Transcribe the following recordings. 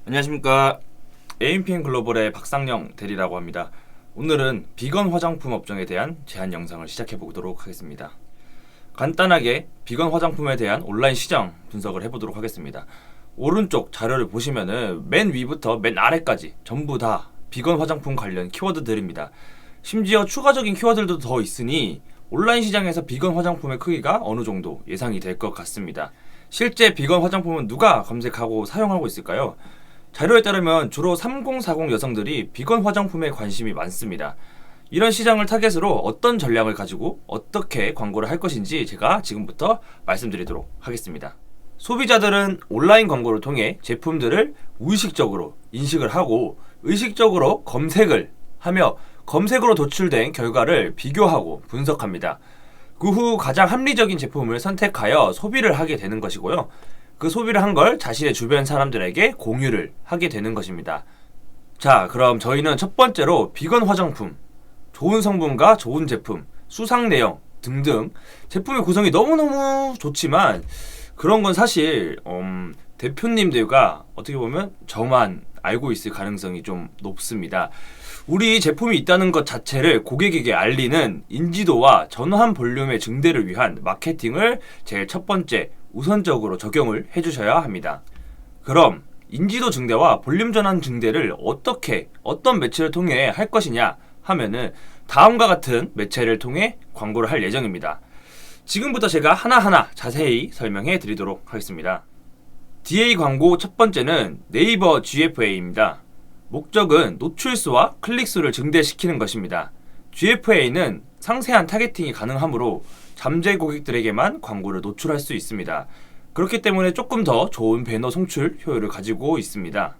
안녕하십니까. AMPM 글로벌의 박상영 대리라고 합니다. 오늘은 비건 화장품 업종에 대한 제안 영상을 시작해 보도록 하겠습니다. 간단하게 비건 화장품에 대한 온라인 시장 분석을 해보도록 하겠습니다. 오른쪽 자료를 보시면은 맨 위부터 맨 아래까지 전부 다 비건 화장품 관련 키워드들입니다. 심지어 추가적인 키워드들도 더 있으니 온라인 시장에서 비건 화장품의 크기가 어느 정도 예상이 될 것 같습니다. 실제 비건 화장품은 누가 검색하고 사용하고 있을까요? 자료에 따르면 주로 3040 여성들이 비건 화장품에 관심이 많습니다. 이런 시장을 타겟으로 어떤 전략을 가지고 어떻게 광고를 할 것인지 제가 지금부터 말씀드리도록 하겠습니다. 소비자들은 온라인 광고를 통해 제품들을 무의식적으로 인식을 하고 의식적으로 검색을 하며 검색으로 도출된 결과를 비교하고 분석합니다. 그 후 가장 합리적인 제품을 선택하여 소비를 하게 되는 것이고요. 그 소비를 한 걸 자신의 주변 사람들에게 공유를 하게 되는 것입니다. 자, 그럼 저희는 첫 번째로 비건 화장품, 좋은 성분과 좋은 제품, 수상 내용 등등 제품의 구성이 너무너무 좋지만 그런 건 사실 대표님들과 어떻게 보면 저만 알고 있을 가능성이 좀 높습니다. 우리 제품이 있다는 것 자체를 고객에게 알리는 인지도와 전환 볼륨의 증대를 위한 마케팅을 제일 첫 번째 우선적으로 적용을 해주셔야 합니다. 그럼 인지도 증대와 볼륨 전환 증대를 어떤 매체를 통해 할 것이냐 하면은 다음과 같은 매체를 통해 광고를 할 예정입니다. 지금부터 제가 하나하나 자세히 설명해 드리도록 하겠습니다. DA 광고 첫 번째는 네이버 GFA입니다. 목적은 노출수와 클릭수를 증대시키는 것입니다. GFA는 상세한 타겟팅이 가능하므로 잠재 고객들에게만 광고를 노출할 수 있습니다. 그렇기 때문에 조금 더 좋은 배너 송출 효율을 가지고 있습니다.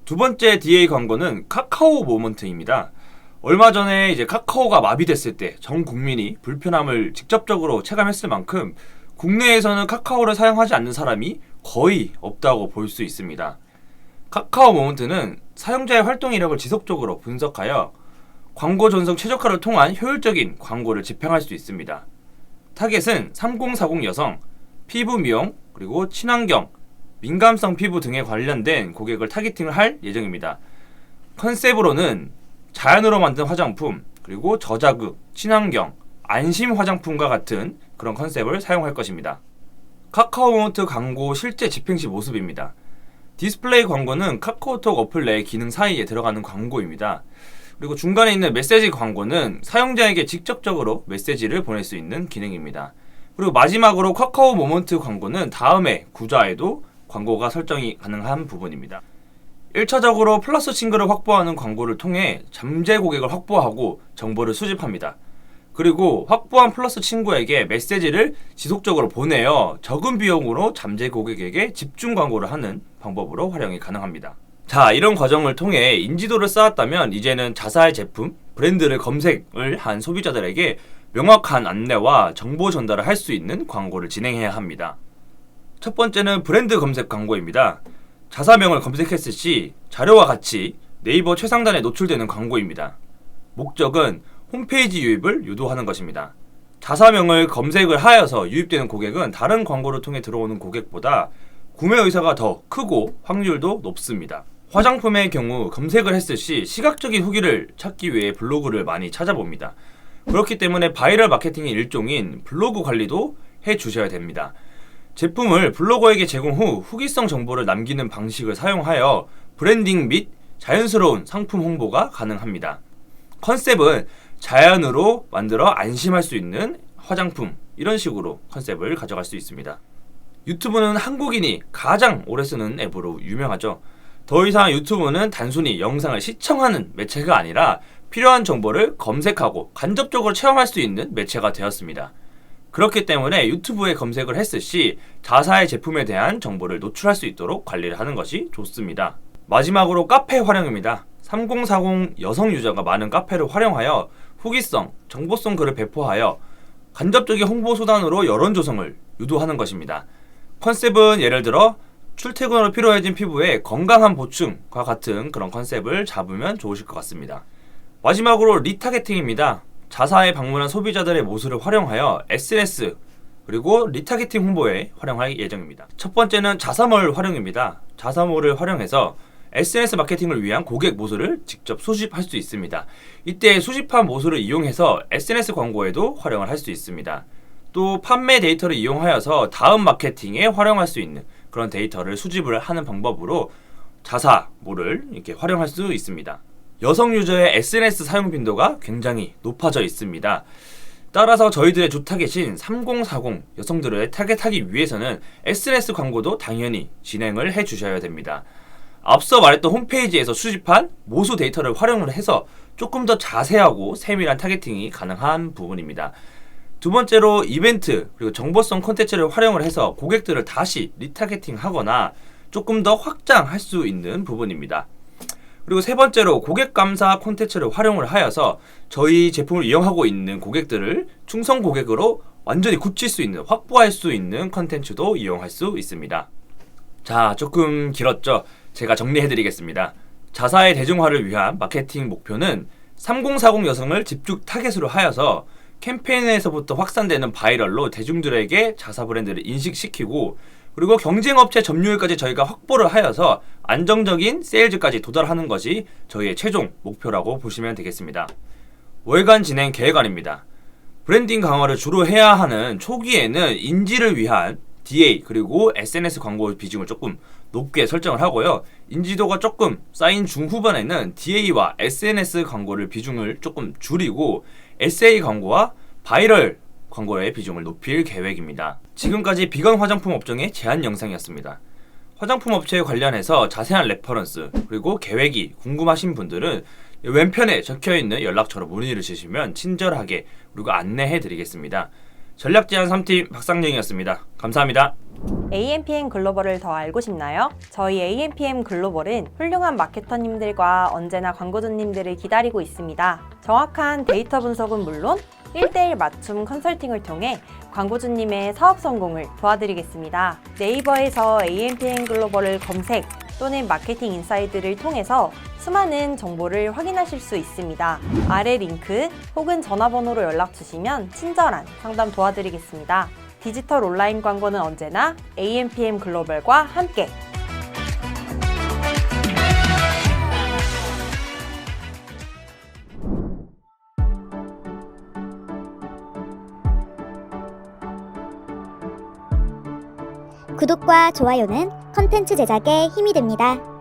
두 번째 DA 광고는 카카오 모먼트입니다. 얼마 전에 이제 카카오가 마비됐을 때 전 국민이 불편함을 직접적으로 체감했을 만큼 국내에서는 카카오를 사용하지 않는 사람이 거의 없다고 볼 수 있습니다. 카카오 모먼트는 사용자의 활동 이력을 지속적으로 분석하여 광고 전송 최적화를 통한 효율적인 광고를 집행할 수 있습니다. 타겟은 3040 여성, 피부 미용, 그리고 친환경, 민감성 피부 등에 관련된 고객을 타겟팅을 할 예정입니다. 컨셉으로는 자연으로 만든 화장품, 그리고 저자극, 친환경, 안심 화장품과 같은 그런 컨셉을 사용할 것입니다. 카카오 모먼트 광고 실제 집행 시 모습입니다. 디스플레이 광고는 카카오톡 어플 내 기능 사이에 들어가는 광고입니다. 그리고 중간에 있는 메시지 광고는 사용자에게 직접적으로 메시지를 보낼 수 있는 기능입니다. 그리고 마지막으로 카카오 모먼트 광고는 다음의 구좌에도 광고가 설정이 가능한 부분입니다. 1차적으로 플러스 친구를 확보하는 광고를 통해 잠재 고객을 확보하고 정보를 수집합니다. 그리고 확보한 플러스 친구에게 메시지를 지속적으로 보내어 적은 비용으로 잠재 고객에게 집중 광고를 하는 방법으로 활용이 가능합니다. 자, 이런 과정을 통해 인지도를 쌓았다면 이제는 자사의 제품, 브랜드를 검색을 한 소비자들에게 명확한 안내와 정보 전달을 할 수 있는 광고를 진행해야 합니다. 첫 번째는 브랜드 검색 광고입니다. 자사명을 검색했을 시 자료와 같이 네이버 최상단에 노출되는 광고입니다. 목적은 홈페이지 유입을 유도하는 것입니다. 자사명을 검색을 하여서 유입되는 고객은 다른 광고를 통해 들어오는 고객보다 구매 의사가 더 크고 확률도 높습니다. 화장품의 경우 검색을 했을 시 시각적인 후기를 찾기 위해 블로그를 많이 찾아봅니다. 그렇기 때문에 바이럴 마케팅의 일종인 블로그 관리도 해주셔야 됩니다. 제품을 블로거에게 제공 후 후기성 정보를 남기는 방식을 사용하여 브랜딩 및 자연스러운 상품 홍보가 가능합니다. 컨셉은 자연으로 만들어 안심할 수 있는 화장품, 이런 식으로 컨셉을 가져갈 수 있습니다. 유튜브는 한국인이 가장 오래 쓰는 앱으로 유명하죠. 더 이상 유튜브는 단순히 영상을 시청하는 매체가 아니라 필요한 정보를 검색하고 간접적으로 체험할 수 있는 매체가 되었습니다. 그렇기 때문에 유튜브에 검색을 했을 시 자사의 제품에 대한 정보를 노출할 수 있도록 관리를 하는 것이 좋습니다. 마지막으로 카페 활용입니다. 3040 여성 유저가 많은 카페를 활용하여 후기성, 정보성 글을 배포하여 간접적인 홍보 수단으로 여론 조성을 유도하는 것입니다. 컨셉은 예를 들어 출퇴근으로 피로해진 피부에 건강한 보충과 같은 그런 컨셉을 잡으면 좋으실 것 같습니다. 마지막으로 리타게팅입니다. 자사에 방문한 소비자들의 모습을 활용하여 SNS 그리고 리타게팅 홍보에 활용할 예정입니다. 첫 번째는 자사몰 활용입니다. 자사몰을 활용해서 SNS 마케팅을 위한 고객 모수를 직접 수집할 수 있습니다. 이때 수집한 모수를 이용해서 SNS 광고에도 활용을 할 수 있습니다. 또 판매 데이터를 이용하여서 다음 마케팅에 활용할 수 있는 그런 데이터를 수집을 하는 방법으로 자사몰을 이렇게 활용할 수 있습니다. 여성 유저의 SNS 사용 빈도가 굉장히 높아져 있습니다. 따라서 저희들의 주 타겟인 3040 여성들을 타겟하기 위해서는 SNS 광고도 당연히 진행을 해주셔야 됩니다. 앞서 말했던 홈페이지에서 수집한 모수 데이터를 활용을 해서 조금 더 자세하고 세밀한 타겟팅이 가능한 부분입니다. 두 번째로 이벤트 그리고 정보성 콘텐츠를 활용을 해서 고객들을 다시 리타겟팅 하거나 조금 더 확장할 수 있는 부분입니다. 그리고 세 번째로 고객 감사 콘텐츠를 활용을 하여서 저희 제품을 이용하고 있는 고객들을 충성 고객으로 완전히 굳힐 수 있는, 확보할 수 있는 콘텐츠도 이용할 수 있습니다. 자, 조금 길었죠? 제가 정리해드리겠습니다. 자사의 대중화를 위한 마케팅 목표는 3040 여성을 집중 타겟으로 하여서 캠페인에서부터 확산되는 바이럴로 대중들에게 자사 브랜드를 인식시키고 그리고 경쟁업체 점유율까지 저희가 확보를 하여서 안정적인 세일즈까지 도달하는 것이 저희의 최종 목표라고 보시면 되겠습니다. 월간 진행 계획안입니다. 브랜딩 강화를 주로 해야 하는 초기에는 인지를 위한 DA 그리고 SNS 광고 비중을 조금 높게 설정을 하고요. 인지도가 조금 쌓인 중후반에는 DA와 SNS 광고를 비중을 조금 줄이고 SA 광고와 바이럴 광고의 비중을 높일 계획입니다. 지금까지 비건 화장품 업종의 제안 영상이었습니다. 화장품 업체에 관련해서 자세한 레퍼런스 그리고 계획이 궁금하신 분들은 왼편에 적혀있는 연락처로 문의를 주시면 친절하게 그리고 안내해 드리겠습니다. 전략제안 3팀 박상영이었습니다. 감사합니다. AMPM 글로벌을 더 알고 싶나요? 저희 AMPM 글로벌은 훌륭한 마케터님들과 언제나 광고주님들을 기다리고 있습니다. 정확한 데이터 분석은 물론 1:1 맞춤 컨설팅을 통해 광고주님의 사업 성공을 도와드리겠습니다. 네이버에서 AMPM 글로벌을 검색 또는 마케팅 인사이드를 통해서 수많은 정보를 확인하실 수 있습니다. 아래 링크 혹은 전화번호로 연락 주시면 친절한 상담 도와드리겠습니다. 디지털 온라인 광고는 언제나 AMPM 글로벌과 함께! 구독과 좋아요는 컨텐츠 제작에 힘이 됩니다.